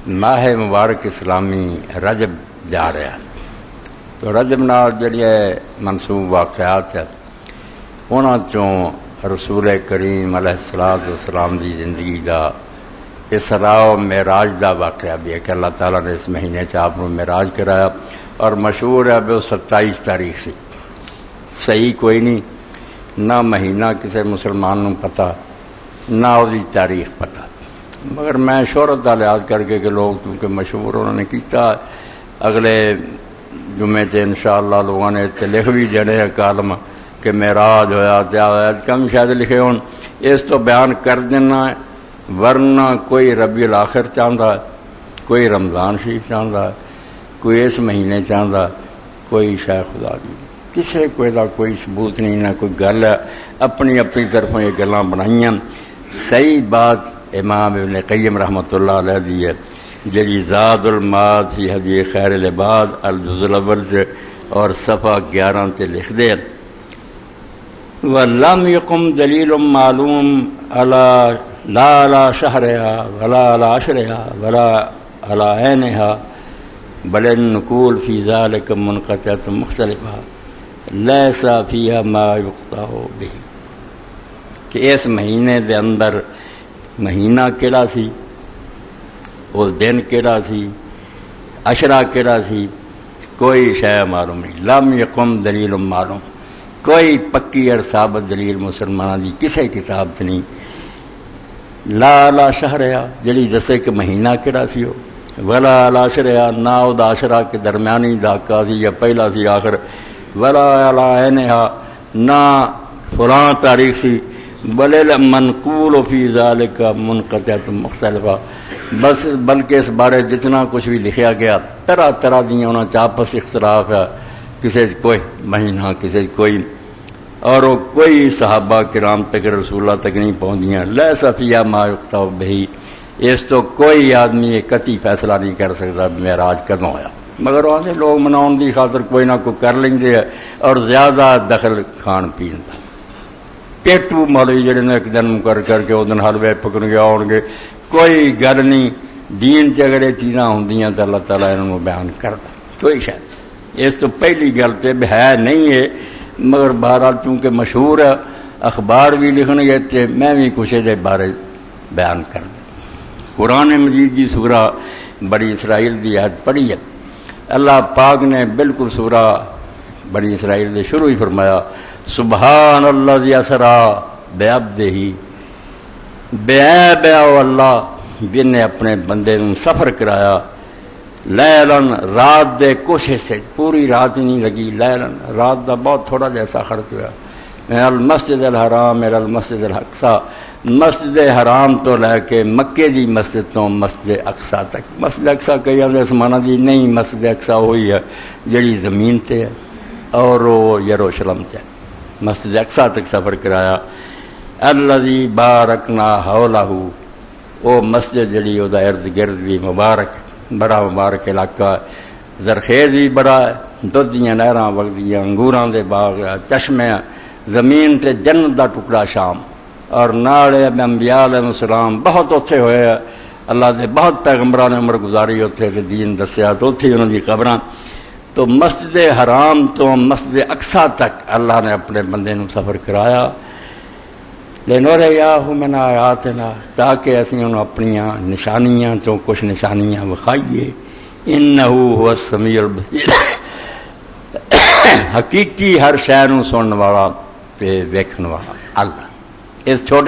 ماہ مبارک اسلامی رجب جا رہا، تو رجب نال جڑی منسوب واقعات ہے انہاں چوں رسول کریم علیہ الصلوۃ والسلام دی زندگی دا اسراء و معراج دا واقعہ بھی ہے کہ اللہ تعالیٰ نے اس مہینے چ آپ کو معراج کرایا، اور مشہور ہے وہ 27 تاریخ سی، صحیح کوئی نہیں، نہ مہینہ کسی مسلمان نو پتہ نہ وہی تاریخ پتہ، مگر میں شہرت کا لحاظ کر کے کہ لوگ کیونکہ مشہور انہوں نے کیتا، اگلے جمعے سے انشاءاللہ لوگوں نے لکھ بھی جڑے کالم کہ معراج ہویا کیا ہوا، کم شاید لکھے ہون، اس تو بیان کر دینا، ورنہ کوئی ربیع الاخر چاہتا، کوئی رمضان شریف چاہتا، کوئی اس مہینے چاہتا، کوئی شاہ خدا دی، کسی کوئی دا کوئی ثبوت نہیں، نہ کوئی گل ہے، اپنی طرفوں یہ گلاں بنائیاں۔ صحیح بات امام ابن قیم رحمۃ اللہ علیہ دی ہے، جڑی زاد المعاد فی ہدی خیر العباد الجزء الاول سے اور صفحہ 11 تے لکھ دے، وَلَمْ يَقُمْ دَلِيلٌ مَعْلُومٌ عَلَى لَا عَلَى شَهْرِهَا وَلَا عَلَى عَشْرِهَا وَلَا عَلَى عَيْنِهَا بل النقول فی ذلک منقطعۃ مختلفہ لیس فیہا ما یقطع بہ، کہ اس مہینے دے اندر مہینہ کیڑا سی، اس دن کیڑا سی، عشرہ کیڑا سی، کوئی شے معلوم نہیں۔ لم یقم دلیل معلوم، کوئی پکی اور ثابت دلیل مسلمانوں دی کسی کتاب تے نہیں۔ لا علی شہرہا جڑی دسے کہ مہینہ کیڑا سی ہو، ولا علی عشرہا نہ او دا عشرہ کے درمیانی دھاکہ سی یا پہلا سی آخر، ولا علی عینہا نہ فلاں تاریخ سی، بل منقول فی ذالک منقطعۃ مختلفہ، بس بلکہ اس بارے جتنا کچھ بھی لکھا گیا طرح طرح دیا انہاں چ آپس اختلاف ہے، کسی کوئی مہینہ کسی کوئی، اور وہ کوئی صحابہ کرام تک رسول اللہ تک نہیں پہنچیاں۔ لیس فیہا ما یقطع بہ، اس تو کوئی آدمی یہ قطعی فیصلہ نہیں کر سکتا معراج کدوں ہویا، مگر وہاں لوگ مناؤن دی خاطر کوئی نہ کوئی کر لیندے ہیں، اور زیادہ دخل کھان پین دا پیٹو مولوی جڑے نے ایک دن مقرر کر کے اس دن حلوے پکڑ کے آؤ گے، کوئی گل نہیں، دین چ اگر یہ چیزاں ہوندیاں تو اللہ تعالیٰ انہوں بیان کرتا، کوئی شاید اس تو پہلی گل تے ہے نہیں ہے، مگر بہرحال چونکہ مشہور ہے اخبار بھی لکھن گے تے میں بھی کچھ دے بارے بیان کر دیں۔ قرآن مجید کی سورہ بنی اسرائیل دی آیت پڑھی ہے، اللہ پاک نے بالکل سورہ بنی اسرائیل دے شروع ہی فرمایا، سبحان الذی اسریٰ بعبدہ، بے اللہ جن نے اپنے بندے نے سفر کرایا، لیلن رات دے کچھ حصے، پوری رات ہی نہیں لگی، لیلن رات دا بہت تھوڑا جیسا خرچ ہوا، من المسجد الحرام الى المسجد الاقصی، مسجد حرام تو لے کے مکے دی مسجد تو مسجد اقصی تک۔ مسجد اقصی کئی اس معنی دی نہیں، مسجد اقصی ہوئی ہے جڑی زمین تے ہے اور وہ یروشلم تے، مسجد اقصی تک سفر کرایا۔ الذی بارکنا حولہ، وہ مسجد جڑی وہ ارد گرد بھی مبارک، بڑا مبارک علاقہ، زرخیز بھی بڑا ہے، دودھ دیاں نہراں وگدیاں، انگوراں دے باغ، چشمے، زمین تے جنت دا ٹکڑا شام، اور نالے انبیاء علیہ السلام بہت اتھے ہوئے، اللہ دے بہت پیغمبران نے عمر گزاری اتھے کہ دین دسیا، تو اتھے انہوں دی خبراں۔ تو مسجد حرام تو مسجد اقصی تک اللہ نے اپنے بندے نو سفر کرایا، لِنُرِیَہُ مِنْ آیاتنا، تاکہ اسی انہوں اپنی نشانیاں چوں کچھ نشانیاں وکھائیے، انہ هو السمیع البصیر، حقیقی ہر شے نو سنن والا تے ویکھن والا اللہ۔ اس چھوٹے